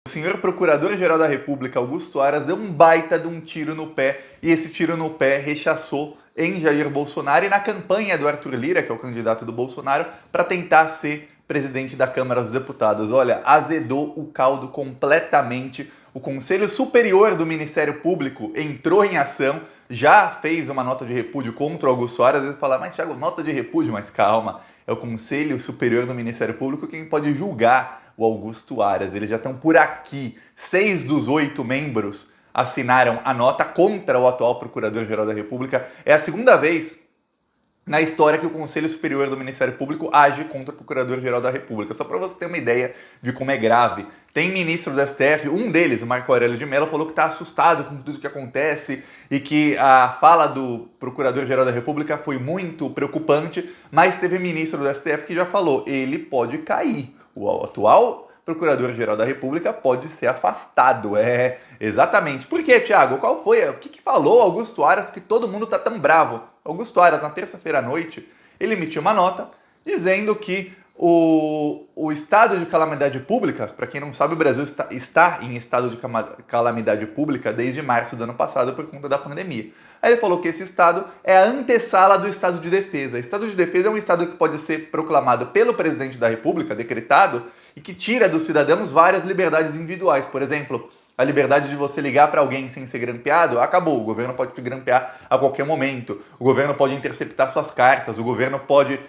O senhor Procurador-Geral da República, Augusto Aras, deu um baita de um tiro no pé, e esse tiro no pé rechaçou em Jair Bolsonaro e na campanha do Arthur Lira, que é o candidato do Bolsonaro, para tentar ser presidente da Câmara dos Deputados. Olha, azedou o caldo completamente. O Conselho Superior do Ministério Público entrou em ação, já fez uma nota de repúdio contra o Augusto Aras. Ele fala, mas Thiago, nota de repúdio? Mas calma, é o Conselho Superior do Ministério Público quem pode julgar o Augusto Aras. Eles já estão por aqui. 6 dos 8 membros assinaram a nota contra o atual Procurador-Geral da República. É a segunda vez na história que o Conselho Superior do Ministério Público age contra o Procurador-Geral da República. Só para você ter uma ideia de como é grave. Tem ministro do STF, um deles, o Marco Aurélio de Mello, falou que está assustado com tudo que acontece e que a fala do Procurador-Geral da República foi muito preocupante, mas teve ministro do STF que já falou, ele pode cair. O atual Procurador-Geral da República pode ser afastado. Exatamente. Por quê, Thiago? Qual foi? O que falou Augusto Aras que todo mundo está tão bravo? Augusto Aras, na terça-feira à noite, ele emitiu uma nota dizendo que o estado de calamidade pública, para quem não sabe, o Brasil está em estado de calamidade pública desde março do ano passado por conta da pandemia. Aí ele falou que esse estado é a antessala do estado de defesa. O estado de defesa é um estado que pode ser proclamado pelo presidente da República, decretado, e que tira dos cidadãos várias liberdades individuais. Por exemplo, a liberdade de você ligar para alguém sem ser grampeado, acabou. O governo pode te grampear a qualquer momento. O governo pode interceptar suas cartas. O governo pode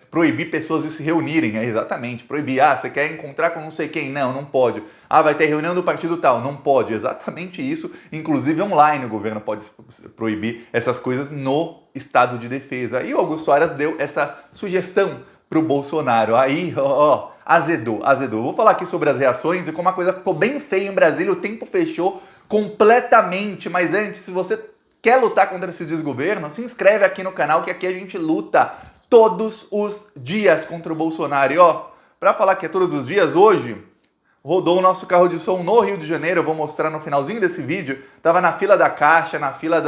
proibir pessoas de se reunirem. Exatamente, proibir. Você quer encontrar com não sei quem? Não pode. Vai ter reunião do partido tal? Não pode. Exatamente isso. Inclusive online o governo pode proibir essas coisas no estado de defesa. E o Augusto Aras deu essa sugestão para o Bolsonaro. Aí, azedou. Eu vou falar aqui sobre as reações e como a coisa ficou bem feia em Brasília, o tempo fechou completamente. Mas antes, se você quer lutar contra esse desgoverno, se inscreve aqui no canal que aqui a gente luta todos os dias contra o Bolsonaro. E para falar que é todos os dias, hoje rodou o nosso carro de som no Rio de Janeiro, eu vou mostrar no finalzinho desse vídeo, tava na fila da Caixa, na fila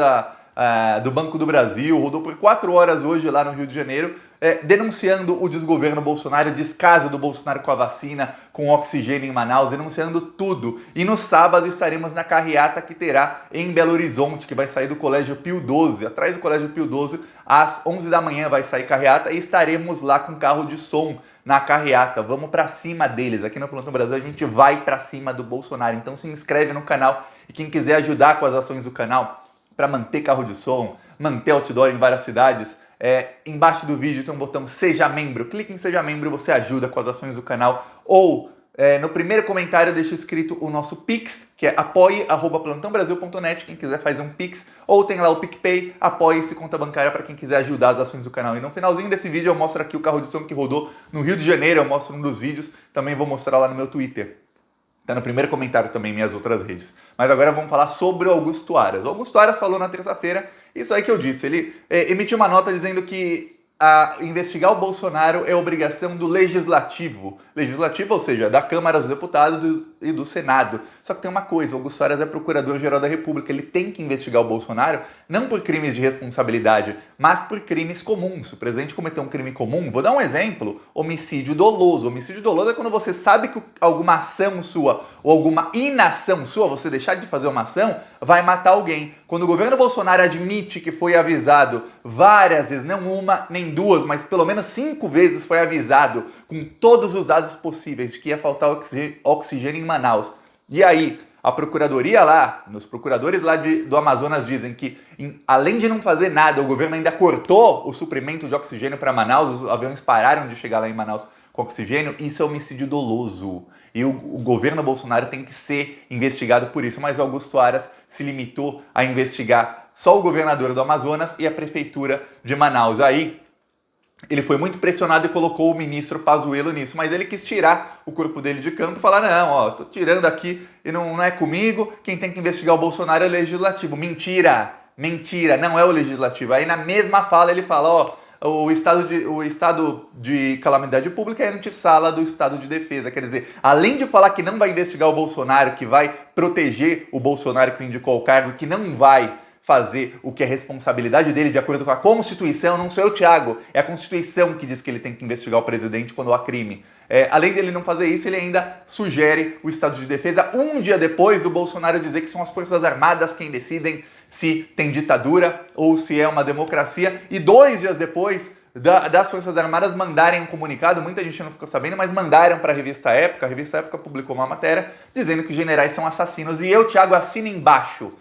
do Banco do Brasil, rodou por 4 horas hoje lá no Rio de Janeiro, denunciando o desgoverno Bolsonaro, o descaso do Bolsonaro com a vacina, com o oxigênio em Manaus, denunciando tudo. E no sábado estaremos na carreata que terá em Belo Horizonte, que vai sair do Colégio Pio XII. Atrás do Colégio Pio XII, às 11 da manhã vai sair carreata e estaremos lá com carro de som na carreata. Vamos pra cima deles. Aqui no Plantão Brasil a gente vai pra cima do Bolsonaro. Então se inscreve no canal e quem quiser ajudar com as ações do canal para manter carro de som, manter outdoor em várias cidades, embaixo do vídeo tem um botão Seja Membro. Clique em Seja Membro, você ajuda com as ações do canal. Ou no primeiro comentário deixa escrito o nosso Pix, que é apoie@plantãobrasil.net. Quem quiser faz um Pix. Ou tem lá o PicPay, apoie-se, conta bancária para quem quiser ajudar as ações do canal. E no finalzinho desse vídeo eu mostro aqui o carro de som que rodou no Rio de Janeiro. Eu mostro um dos vídeos. Também vou mostrar lá no meu Twitter. Tá no primeiro comentário também minhas outras redes. Mas agora vamos falar sobre o Augusto Aras. O Augusto Aras falou na terça-feira isso aí que eu disse. Ele emitiu uma nota dizendo que investigar o Bolsonaro é obrigação do Legislativo. Legislativo, ou seja, da Câmara dos Deputados e do Senado. Só que tem uma coisa, o Augusto Aras é Procurador-Geral da República. Ele tem que investigar o Bolsonaro não por crimes de responsabilidade, mas por crimes comuns. Se o presidente cometeu um crime comum, vou dar um exemplo, homicídio doloso. Homicídio doloso é quando você sabe que alguma ação sua ou alguma inação sua, você deixar de fazer uma ação, vai matar alguém. Quando o governo Bolsonaro admite que foi avisado várias vezes, não uma nem duas, mas pelo menos 5 vezes foi avisado com todos os dados possíveis de que ia faltar oxigênio em Manaus. E aí, a procuradoria lá, os procuradores lá do Amazonas dizem que, além de não fazer nada, o governo ainda cortou o suprimento de oxigênio para Manaus, os aviões pararam de chegar lá em Manaus com oxigênio. Isso é homicídio doloso. E o governo Bolsonaro tem que ser investigado por isso. Mas o Augusto Aras se limitou a investigar só o governador do Amazonas e a prefeitura de Manaus. Aí ele foi muito pressionado e colocou o ministro Pazuello nisso, mas ele quis tirar o corpo dele de campo e falar, não, tô tirando aqui e não é comigo, quem tem que investigar o Bolsonaro é o Legislativo. Mentira, não é o Legislativo. Aí na mesma fala ele fala, o estado de calamidade pública é a antessala do estado de defesa. Quer dizer, além de falar que não vai investigar o Bolsonaro, que vai proteger o Bolsonaro que indicou o cargo, que não vai fazer o que é responsabilidade dele de acordo com a Constituição. Não sou eu, Thiago, é a Constituição que diz que ele tem que investigar o presidente quando há crime. Além dele não fazer isso, ele ainda sugere o estado de defesa um dia depois do Bolsonaro dizer que são as Forças Armadas quem decidem se tem ditadura ou se é uma democracia, e 2 dias depois das Forças Armadas mandarem um comunicado, muita gente não ficou sabendo, mas mandaram para a Revista Época publicou uma matéria dizendo que os generais são assassinos, e eu, Thiago, assino embaixo,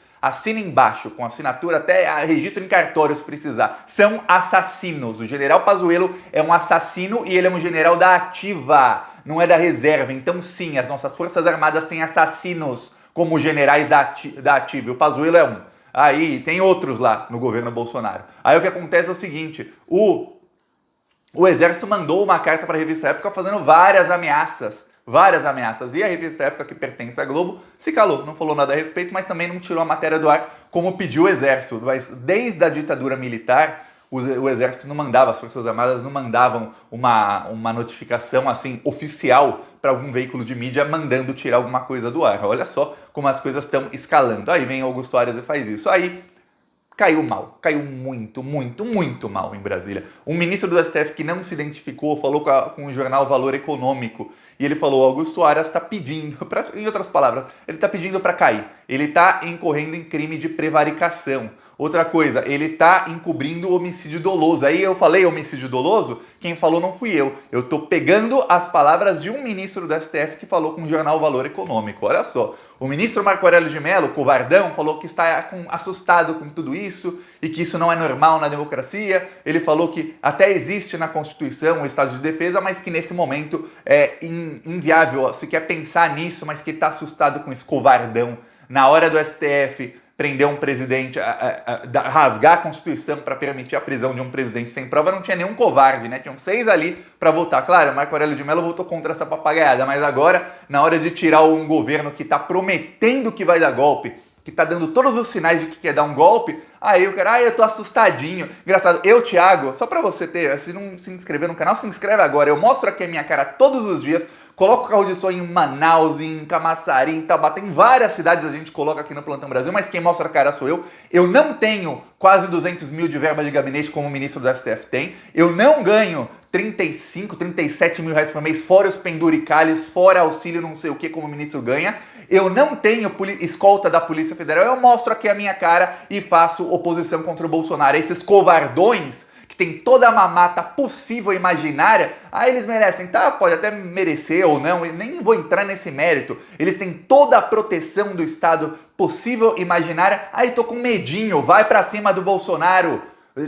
com assinatura, até registro em cartório se precisar, são assassinos. O general Pazuello é um assassino e ele é um general da ativa, não é da reserva. Então sim, as nossas Forças Armadas têm assassinos como generais da ativa, e o Pazuello é um. Aí tem outros lá no governo Bolsonaro. Aí o que acontece é o seguinte, o Exército mandou uma carta para a Revista Época fazendo várias ameaças, e a Revista Época, que pertence à Globo, se calou, não falou nada a respeito, mas também não tirou a matéria do ar, como pediu o Exército. Mas desde a ditadura militar, o Exército não mandava, as Forças Armadas não mandavam uma notificação assim oficial para algum veículo de mídia mandando tirar alguma coisa do ar. Olha só como as coisas estão escalando. Aí vem Augusto Aras e faz isso. Aí caiu muito mal em Brasília. Um ministro do STF que não se identificou, falou com o jornal Valor Econômico, e ele falou, Augusto Aras está pedindo, em outras palavras, ele está pedindo para cair. Ele está incorrendo em crime de prevaricação. Outra coisa, ele está encobrindo o homicídio doloso. Aí eu falei homicídio doloso, quem falou não fui eu. Eu estou pegando as palavras de um ministro do STF que falou com o jornal Valor Econômico. Olha só, o ministro Marco Aurélio de Mello, covardão, falou que está assustado com tudo isso e que isso não é normal na democracia. Ele falou que até existe na Constituição o estado de defesa, mas que nesse momento é inviável sequer pensar nisso, mas que está assustado com esse covardão. Na hora do STF prender um presidente, rasgar a Constituição para permitir a prisão de um presidente sem prova, não tinha nenhum covarde, né? Tinham 6 ali para votar. Claro, o Marco Aurélio de Mello votou contra essa papagaiada, mas agora, na hora de tirar um governo que está prometendo que vai dar golpe, que está dando todos os sinais de que quer dar um golpe, aí o cara, eu tô assustadinho. Engraçado, eu, Thiago, só para você ter, se não se inscrever no canal, se inscreve agora. Eu mostro aqui a minha cara todos os dias. Coloco o carro de som em Manaus, em Camaçari, em Taubaté, em várias cidades a gente coloca aqui no Plantão Brasil, mas quem mostra a cara sou eu. Eu não tenho quase 200 mil de verba de gabinete como o ministro do STF tem. Eu não ganho 35, 37 mil reais por mês, fora os penduricalhos, fora auxílio não sei o que como o ministro ganha. Eu não tenho escolta da Polícia Federal. Eu mostro aqui a minha cara e faço oposição contra o Bolsonaro. Esses covardões que tem toda a mamata possível e imaginária, eles merecem, tá? Pode até merecer ou não, eu nem vou entrar nesse mérito. Eles têm toda a proteção do Estado possível e imaginária. Aí tô com medinho, vai pra cima do Bolsonaro.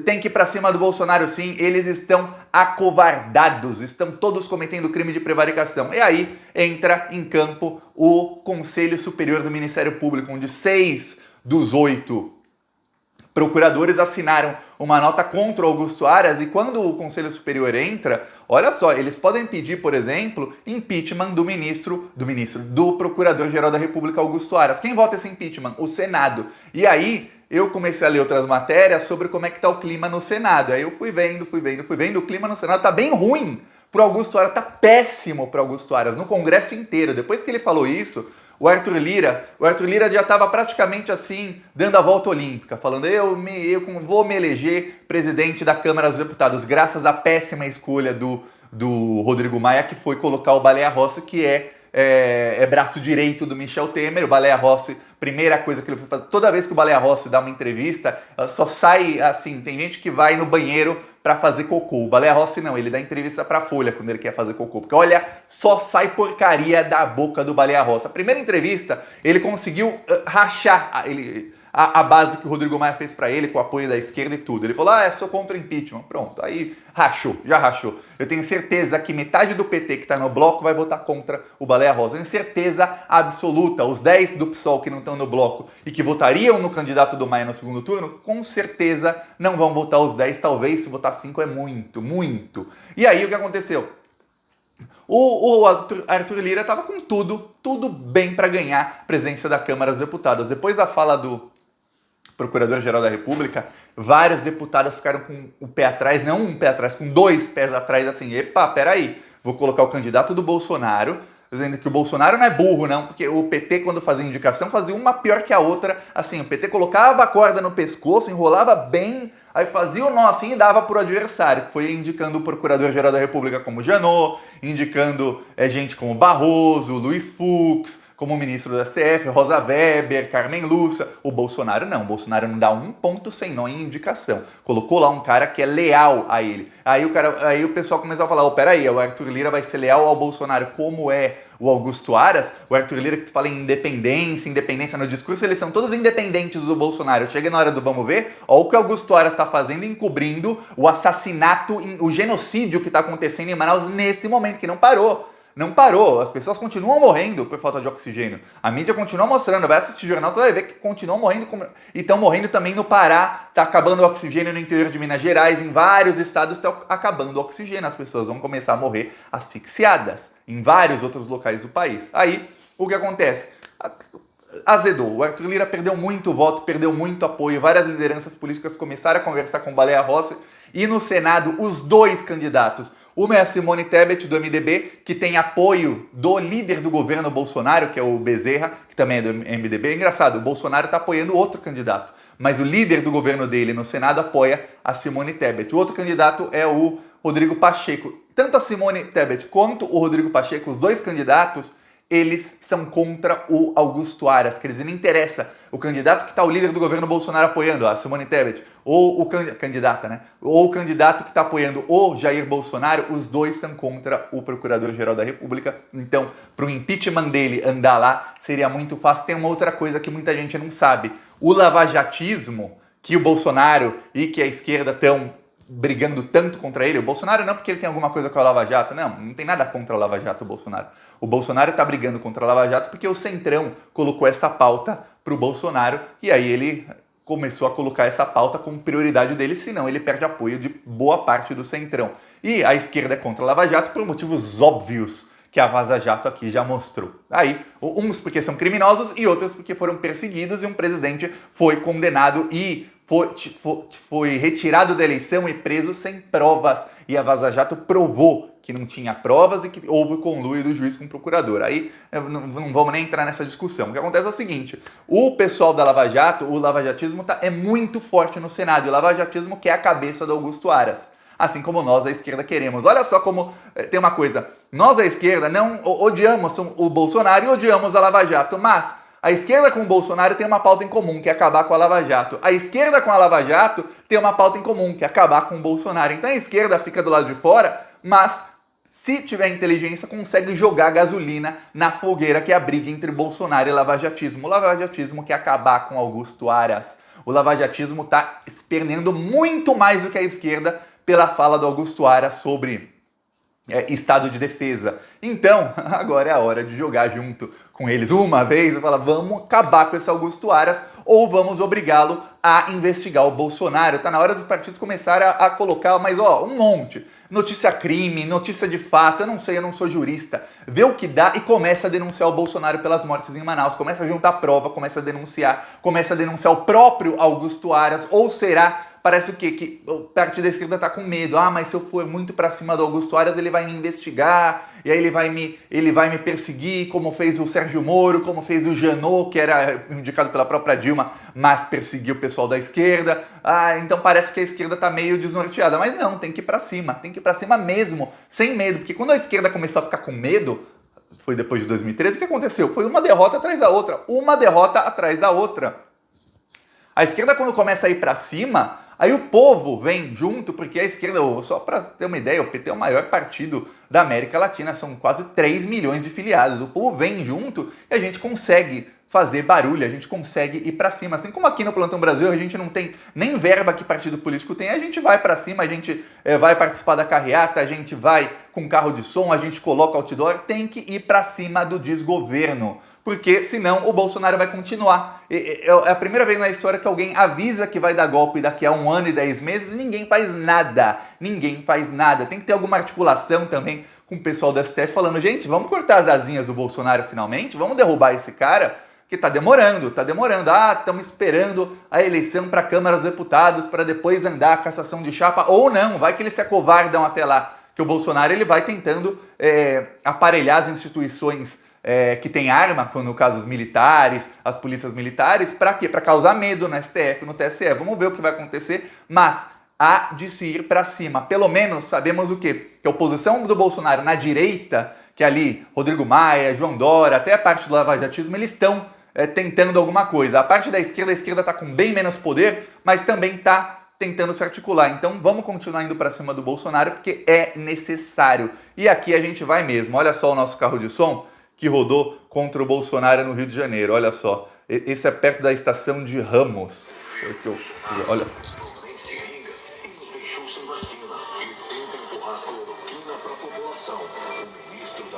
Tem que ir pra cima do Bolsonaro sim, eles estão acovardados, estão todos cometendo crime de prevaricação. E aí entra em campo o Conselho Superior do Ministério Público, onde 6 dos 8 procuradores assinaram uma nota contra o Augusto Aras, e quando o Conselho Superior entra, olha só, eles podem pedir, por exemplo, impeachment do Procurador-Geral da República, Augusto Aras. Quem vota esse impeachment? O Senado. E aí eu comecei a ler outras matérias sobre como é que tá o clima no Senado. Aí eu fui vendo, o clima no Senado tá bem ruim pro Augusto Aras, tá péssimo pro Augusto Aras, no Congresso inteiro. Depois que ele falou isso, o Arthur Lira já estava praticamente assim, dando a volta olímpica, falando eu vou me eleger presidente da Câmara dos Deputados, graças à péssima escolha do Rodrigo Maia, que foi colocar o Baleia Rossi, que é braço direito do Michel Temer. O Baleia Rossi, primeira coisa que ele foi fazer, toda vez que o Baleia Rossi dá uma entrevista, só sai assim, tem gente que vai no banheiro para fazer cocô. O Baleia Rossi não, ele dá entrevista pra Folha quando ele quer fazer cocô, porque olha, só sai porcaria da boca do Baleia Rossi. A primeira entrevista, ele conseguiu rachar a base que o Rodrigo Maia fez para ele, com o apoio da esquerda e tudo. Ele falou, sou contra o impeachment. Pronto, aí já rachou. Eu tenho certeza que metade do PT que está no bloco vai votar contra o Baleia Rossi. Eu tenho certeza absoluta. Os 10 do PSOL que não estão no bloco e que votariam no candidato do Maia no segundo turno, com certeza não vão votar os 10. Talvez, se votar 5 é muito. E aí o que aconteceu? O Arthur Lira estava com tudo bem para ganhar a presença da Câmara dos Deputados. Depois da fala do Procurador-Geral da República, vários deputados ficaram com o pé atrás, não um pé atrás, com 2 pés atrás, assim, epa, peraí, vou colocar o candidato do Bolsonaro dizendo que o Bolsonaro não é burro, não, porque o PT, quando fazia indicação, fazia uma pior que a outra. Assim, o PT colocava a corda no pescoço, enrolava bem, aí fazia o nó assim e dava pro adversário, que foi indicando o Procurador-Geral da República como Janot, indicando gente como Barroso, Luiz Fux, como ministro da STF, Rosa Weber, Carmen Lúcia. O Bolsonaro não. O Bolsonaro não dá um ponto sem nó em indicação. Colocou lá um cara que é leal a ele. Aí o pessoal começou a falar, peraí, o Arthur Lira vai ser leal ao Bolsonaro como é o Augusto Aras? O Arthur Lira, que tu fala em independência no discurso, eles são todos independentes do Bolsonaro. Chega na hora do vamos ver, ó o que o Augusto Aras está fazendo, encobrindo o assassinato, o genocídio que está acontecendo em Manaus nesse momento, que não parou. Não parou, as pessoas continuam morrendo por falta de oxigênio. A mídia continua mostrando, vai assistir jornal, você vai ver que continuam morrendo e estão morrendo também no Pará, tá acabando o oxigênio no interior de Minas Gerais, em vários estados está acabando o oxigênio, as pessoas vão começar a morrer asfixiadas em vários outros locais do país. Aí, o que acontece? Azedou, o Arthur Lira perdeu muito voto, perdeu muito apoio, várias lideranças políticas começaram a conversar com Baleia Rossi e no Senado os dois candidatos. Uma é a Simone Tebet, do MDB, que tem apoio do líder do governo Bolsonaro, que é o Bezerra, que também é do MDB. É engraçado, o Bolsonaro está apoiando outro candidato, mas o líder do governo dele no Senado apoia a Simone Tebet. O outro candidato é o Rodrigo Pacheco. Tanto a Simone Tebet quanto o Rodrigo Pacheco, os dois candidatos, eles são contra o Augusto Aras, quer dizer, não interessa o candidato que está o líder do governo Bolsonaro apoiando, a Simone Tebet, ou o candidata, né? Ou o candidato que está apoiando o Jair Bolsonaro, os dois são contra o Procurador-Geral da República. Então, para o impeachment dele andar lá, seria muito fácil. Tem uma outra coisa que muita gente não sabe. O lavajatismo, que o Bolsonaro e que a esquerda estão brigando tanto contra ele, o Bolsonaro não porque ele tem alguma coisa com a Lava Jato, não tem nada contra a Lava Jato, o Bolsonaro. O Bolsonaro está brigando contra a Lava Jato porque o Centrão colocou essa pauta para o Bolsonaro e aí ele começou a colocar essa pauta como prioridade dele, senão ele perde apoio de boa parte do Centrão. E a esquerda é contra a Lava Jato por motivos óbvios que a Vaza Jato aqui já mostrou. Aí, uns porque são criminosos e outros porque foram perseguidos e um presidente foi condenado e foi retirado da eleição e preso sem provas. E a Vaza Jato provou que não tinha provas e que houve conluio do juiz com o procurador. Aí não vamos nem entrar nessa discussão. O que acontece é o seguinte, o pessoal da Lava Jato, o lavajatismo é muito forte no Senado. E o lavajatismo quer a cabeça do Augusto Aras. Assim como nós, da esquerda, queremos. Olha só como tem uma coisa. Nós, da esquerda, não odiamos o Bolsonaro e odiamos a Lava Jato, mas a esquerda com o Bolsonaro tem uma pauta em comum, que é acabar com a Lava Jato. A esquerda com a Lava Jato tem uma pauta em comum, que é acabar com o Bolsonaro. Então a esquerda fica do lado de fora, mas se tiver inteligência, consegue jogar gasolina na fogueira, que é a briga entre Bolsonaro e lavajatismo. O lavajatismo quer acabar com Augusto Aras. O lavajatismo está esperneando muito mais do que a esquerda pela fala do Augusto Aras sobre estado de defesa. Então, agora é a hora de jogar junto com eles uma vez e falar, vamos acabar com esse Augusto Aras ou vamos obrigá-lo a investigar o Bolsonaro. Tá na hora dos partidos começarem a colocar, mas um monte. Notícia crime, notícia de fato, eu não sei, eu não sou jurista. Vê o que dá e começa a denunciar o Bolsonaro pelas mortes em Manaus. Começa a juntar prova, começa a denunciar o próprio Augusto Aras, ou será... Parece o quê? Que o partido da esquerda tá com medo. Mas se eu for muito para cima do Augusto Aras, ele vai me investigar, e aí ele vai me perseguir, como fez o Sérgio Moro, como fez o Janot, que era indicado pela própria Dilma, mas perseguiu o pessoal da esquerda. Então parece que a esquerda tá meio desnorteada. Mas não, tem que ir para cima mesmo, sem medo. Porque quando a esquerda começou a ficar com medo, foi depois de 2013, o que aconteceu? Foi uma derrota atrás da outra. A esquerda, quando começa a ir para cima, aí o povo vem junto, porque a esquerda, só para ter uma ideia, o PT é o maior partido da América Latina, são quase 3 milhões de filiados. O povo vem junto e a gente consegue fazer barulho, a gente consegue ir para cima. Assim como aqui no Plantão Brasil, a gente não tem nem verba que partido político tem, a gente vai para cima, a gente vai participar da carreata, a gente vai com carro de som, a gente coloca outdoor, tem que ir para cima do desgoverno. Porque senão o Bolsonaro vai continuar. É a primeira vez na história que alguém avisa que vai dar golpe daqui a 1 ano e 10 meses e ninguém faz nada. Tem que ter alguma articulação também com o pessoal do STF falando, gente, vamos cortar as asinhas do Bolsonaro finalmente? Vamos derrubar esse cara? Que tá demorando. Estamos esperando a eleição para a Câmara dos Deputados para depois andar a cassação de chapa. Ou não, vai que eles se acovardam até lá. que o Bolsonaro ele vai tentando aparelhar as instituições que têm arma, no caso os militares, as polícias militares, para quê? Para causar medo no STF, no TSE. Vamos ver o que vai acontecer, mas há de se ir para cima. Pelo menos sabemos o quê? Que a oposição do Bolsonaro na direita, que ali Rodrigo Maia, João Dória, até a parte do lavajatismo, eles estão tentando alguma coisa. A parte da esquerda está com bem menos poder, mas também está tentando se articular. Então vamos continuar indo para cima do Bolsonaro, porque é necessário. E aqui a gente vai mesmo. Olha só o nosso carro de som que rodou contra o Bolsonaro no Rio de Janeiro. Olha só. Esse é perto da estação de Ramos. Olha.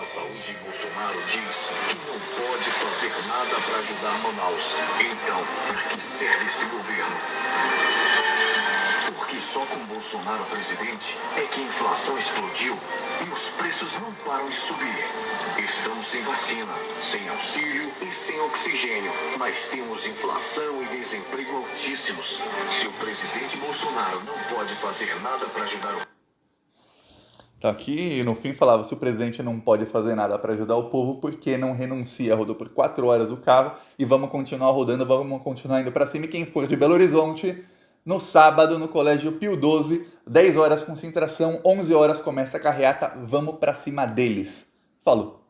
Saúde Bolsonaro diz que não pode fazer nada para ajudar Manaus. Então, para que serve esse governo? Porque só com Bolsonaro presidente é que a inflação explodiu e os preços não param de subir. Estamos sem vacina, sem auxílio e sem oxigênio, mas temos inflação e desemprego altíssimos. Se o presidente Bolsonaro não pode fazer nada para ajudar o Tá aqui, no fim falava, se o presidente não pode fazer nada para ajudar o povo, por que não renuncia? Rodou por 4 horas o carro e vamos continuar rodando, vamos continuar indo para cima. E quem for de Belo Horizonte, no sábado, no Colégio Pio XII, 10 horas concentração, 11 horas começa a carreata, vamos para cima deles. Falou!